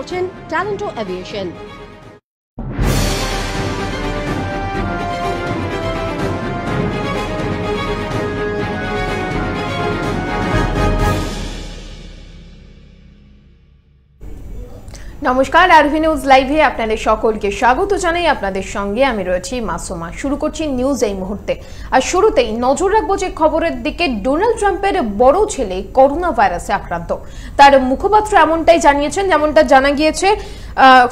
করছেন ট্যালেন্টো এভিয়েশন। নমস্কার, RV news লাইভে আপনাদের সকলকে স্বাগত জানাই। আপনাদের সঙ্গে আমি রয়েছি মাসুমা। শুরু করছি নিউজ এই মুহূর্তে। আর শুরুতেই নজর রাখবো যে খবরের দিকে। ডোনাল্ড ট্রাম্পের বড় ছেলে করোনা ভাইরাসে আক্রান্ত। তার মুখপাত্র এমনটাই জানিয়েছেন, যেমনটা জানা গিয়েছে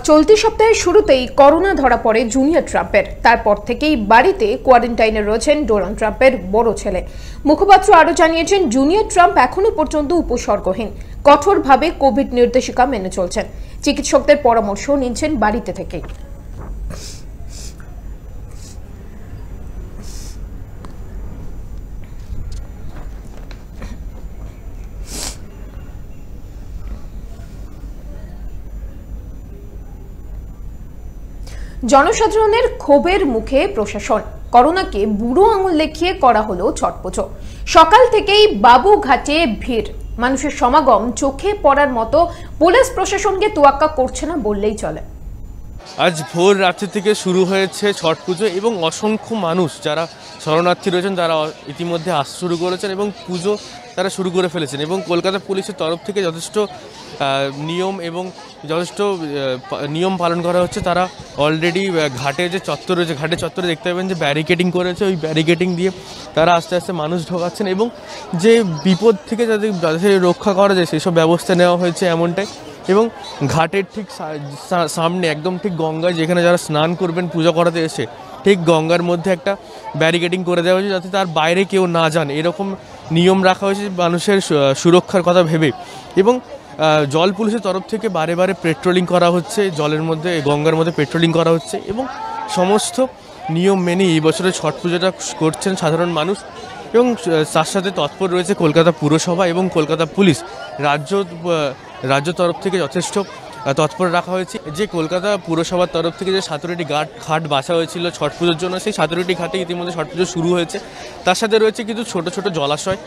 চলতি সপ্তাহের শুরুতেই করোনা ধরা পড়ে জুনিয়র ট্রাম্পের। তারপর থেকেই বাড়িতে কোয়ারেন্টাইনে রয়েছেন ডোনাল্ড ট্রাম্পের বড় ছেলে। মুখপাত্র আরও জানিয়েছেন, জুনিয়র ট্রাম্প এখনো পর্যন্ত উপসর্গহীন, কঠোরভাবে কোভিড নির্দেশিকা মেনে চলছেন, চিকিৎসকদের পরামর্শ নিচ্ছেন বাড়িতে থেকে। জনসাধারণের ক্ষোভের মুখে প্রশাসন। করোনাকে বুড়ো আঙুল দেখিয়ে করা হলো ছটপুজো। সকাল থেকেই বাবুঘাটে ভিড়, মানুষের সমাগম চোখে পড়ার মতো। পুলিশ প্রশাসনকে তোয়াক্কা করছে না বললেই চলে। আজ ভোর রাত্রি থেকে শুরু হয়েছে ছট পুজো এবং অসংখ্য মানুষ যারা শরণার্থী রয়েছেন তারা ইতিমধ্যে আসতে শুরু করেছেন এবং পুজো তারা শুরু করে ফেলেছেন। এবং কলকাতা পুলিশের তরফ থেকে যথেষ্ট নিয়ম এবং যথেষ্ট নিয়ম পালন করা হচ্ছে। তারা অলরেডি ঘাটে যে চত্বর রয়েছে, ঘাটের চত্বরে দেখতে পাবেন যে ব্যারিকেডিং করেছে, ওই ব্যারিকেডিং দিয়ে তারা আস্তে আস্তে মানুষ ঢোকাচ্ছেন এবং যে বিপদ থেকে যাদের রক্ষা করা যায় সেই সব ব্যবস্থা নেওয়া হয়েছে এমনটাই। এবং ঘাটের ঠিক সামনে একদম ঠিক গঙ্গায় যেখানে যারা স্নান করবেন পূজা করাতে এসে ঠিক গঙ্গার মধ্যে একটা ব্যারিকেডিং করে দেওয়া হয়েছে যাতে তার বাইরে কেউ না যান, এরকম নিয়ম রাখা হয়েছে মানুষের সুরক্ষার কথা ভেবে। এবং জল পুলিশের তরফ থেকে বারে বারে পেট্রোলিং করা হচ্ছে, জলের মধ্যে গঙ্গার মধ্যে পেট্রোলিং করা হচ্ছে এবং সমস্ত নিয়ম মেনে এই বছরের ছট পুজোটা করছেন সাধারণ মানুষ। এবং তার সাথে তৎপর রয়েছে কলকাতা পুরসভা এবং কলকাতা পুলিশ। রাজ্য তরফ থেকে যথেষ্ট তৎপর রাখা হয়েছে। যে কলকাতা পুরসভার তরফ থেকে যে 17টি ঘাট বাছা হয়েছিল ছট পুজোর জন্য, সেই 17টি ঘাটে ইতিমধ্যে ছট পুজো শুরু হয়েছে। তার সাথে রয়েছে কিছু ছোট ছোট জলাশয়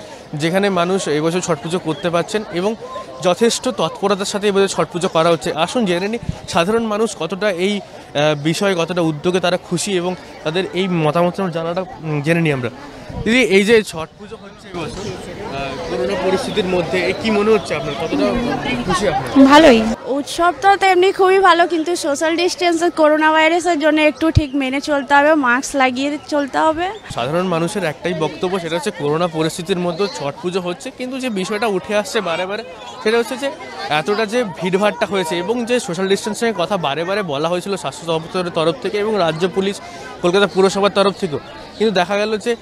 যেখানে মানুষ এবছর ছট পুজো করতে পারছেন এবং যথেষ্ট তৎপরতার সাথে এবছর ছট পুজো করা হচ্ছে। আসুন জেনে নিই সাধারণ মানুষ কতটা এই বিষয়ে কতটা উদ্যোগে তারা খুশি এবং তাদের এই মতামত জানাটা জেনে নিই আমরা। দিদি, এই যে ছট পুজো হচ্ছে এবছর করোনা পরিস্থিতির মধ্যে, কি মনে হচ্ছে আপনার, কতটা খুশি আপনার? ভালোই, উৎসবটা তো এমনি খুবই ভালো, কিন্তু সোশ্যাল ডিস্টেন্স করোনা ভাইরাসের জন্য একটু ঠিক মেনে চলতে হবে, মাস্ক লাগিয়ে চলতে হবে। সাধারণ মানুষের একটাই বক্তব্য, সেটা হচ্ছে করোনা পরিস্থিতির মধ্যে ছট পুজো হচ্ছে, কিন্তু যে বিষয়টা উঠে আসছে বারে বারে সেটা হচ্ছে যে এতটা যে ভিড়ভাড়টা হয়েছে এবং যে সোশ্যাল ডিস্টেন্সিংয়ের কথা বারে বারে বলা হয়েছিল স্বাস্থ্য দপ্তরের তরফ থেকে এবং রাজ্য পুলিশ কলকাতা পুরসভার তরফ থেকেও, কিন্তু দেখা গেল যে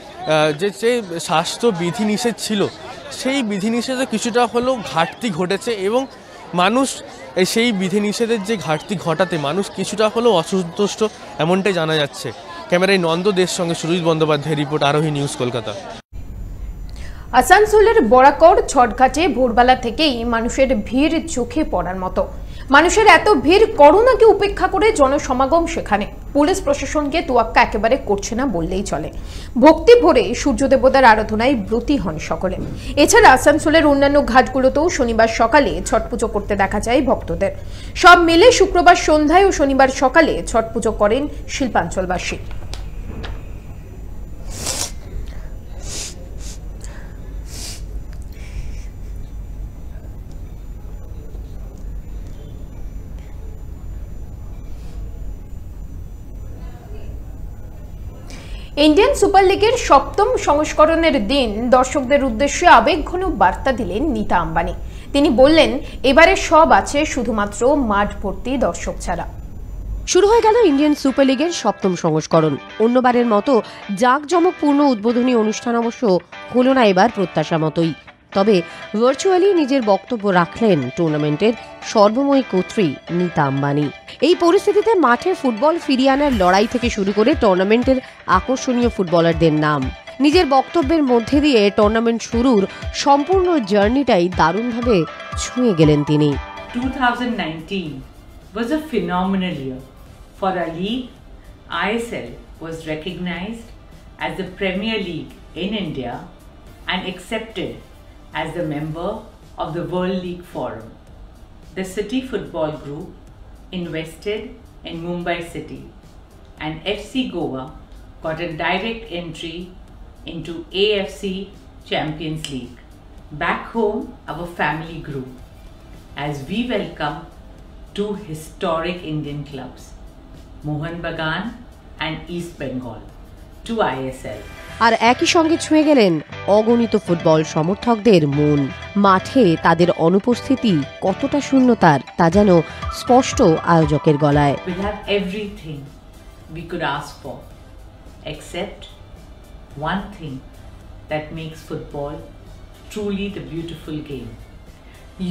যে স্বাস্থ্য বিধিনিষেধ ছিল সেই বিধিনিষেধে কিছুটা হলেও ঘাটতি ঘটেছে এবং মানুষ সেই বিধিনিষেধের যে ঘাটতি ঘটাতে মানুষ কিছুটা হলেও অসন্তুষ্ট এমনটাই জানা যাচ্ছে। ক্যামেরায় নন্দ দের সঙ্গে সুরজিৎ বন্দ্যোপাধ্যায়ের রিপোর্ট, আরোহী নিউজ, কলকাতা। আসানসোলের বরাকর ছটঘাটে ভোরবেলা থেকেই মানুষের ভিড় চোখে পড়ার মতো। মানুষের এত ভিড়, করোনাকে উপেক্ষা করে জনসমাগম সেখানে। পুলিশ প্রশাসনকে তোয়াক্কা একেবারে করছে না বললেই চলে। ভক্তি ভরে সূর্য দেবতার আরাধনায় ব্রতী হন সকলে। এছাড়া আসানসোলের অন্যান্য ঘাটগুলোতেও শনিবার সকালে ছট পুজো করতে দেখা যায় ভক্তদের। সব মিলে শুক্রবার সন্ধ্যায় ও শনিবার সকালে ছট পুজো করেন শিল্পাঞ্চলবাসী। ইন্ডিয়ান সুপার লিগের 7ম সংস্করণের দিন দর্শকদের উদ্দেশ্যে আবেগঘন বার্তা দিলেন নীতা আম্বানি। তিনি বললেন, এবারে সব আছে, শুধুমাত্র মাঠ ভর্তি দর্শক ছাড়া। শুরু হয়ে গেল ইন্ডিয়ান সুপার লিগের 7ম সংস্করণ। অন্যবারের মতো জাঁকজমকপূর্ণ উদ্বোধনী অনুষ্ঠান অবশ্য হলো না এবার প্রত্যাশা মতোই। তবে ভার্চুয়ালি নিজের বক্তব্য রাখলেন টুর্নামেন্টের সর্বময়ী কর্ত্রী নীতা আম্বানি। এই পরিস্থিতিতে মাঠে ফুটবল ফিরিয়ে আনার লড়াই থেকে শুরু করে টুর্নামেন্টের আকর্ষণীয় ফুটবলারদের নাম, নিজের বক্তব্যের মধ্যে দিয়ে টুর্নামেন্ট শুরুর সম্পূর্ণ জার্নিটাই দারুণভাবে ছুঁয়ে গেলেন তিনি। 2019 was a phenomenal year for our league. ISL was recognized as the Premier League in India and accepted as the member of the World League Forum. the City Football Group invested in Mumbai City, and FC Goa got a direct entry into AFC Champions League. Back home, our family grew as we welcome two historic Indian clubs, Mohun Bagan and East Bengal, to ISL. আর একই সঙ্গে ছুঁয়ে গেলেন অগণিত football সমর্থকদের মন। মাঠে তাদের অনুপস্থিতি কতটা শূন্যতার তা যেন স্পষ্ট আয়োজকের গলায়। We'll have everything we could ask for, except one thing that makes football truly the beautiful game.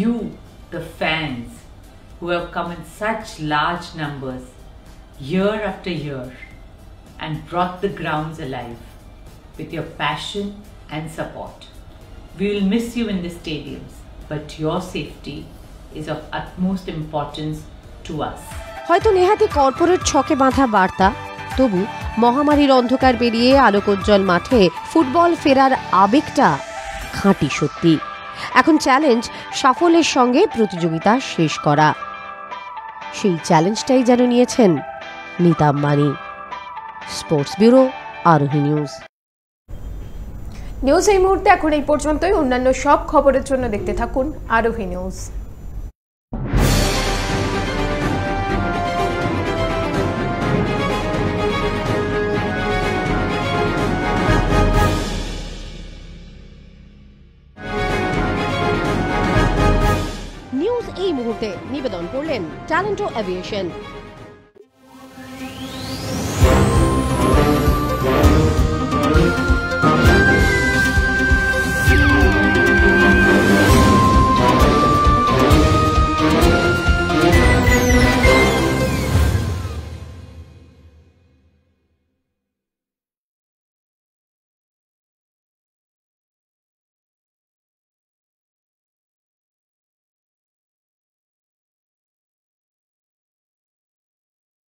You, the fans, who have come in such large numbers year after year and brought the grounds alive with your passion and support. We will miss you in the stadiums, but your safety is of utmost importance to us. হয়তো নেহাতি corporate ছকে বাঁধা বার্তা, তবু মহামারীর অন্ধকার পেরিয়ে আলোকোজ্জ্বল মাঠে football ফেরার আবেগটা খাঁটি সত্যি। এখন চ্যালেঞ্জ সাফল্যের সঙ্গে প্রতিযোগিতা শেষ করা। সেই চ্যালেঞ্জটাই যেন নিয়েছেন নিতাম মানি। স্পোর্টস ব্যুরো, আরোহী নিউজ। নিউজ এই মুহূর্তে এখন এই পর্যন্তই। অন্যান্য সব খবরের জন্য দেখতে থাকুন আরোহী নিউজ। নিউজ এই মুহূর্তে নিবেদন করলেন ট্যালেন্টো এভিয়েশন।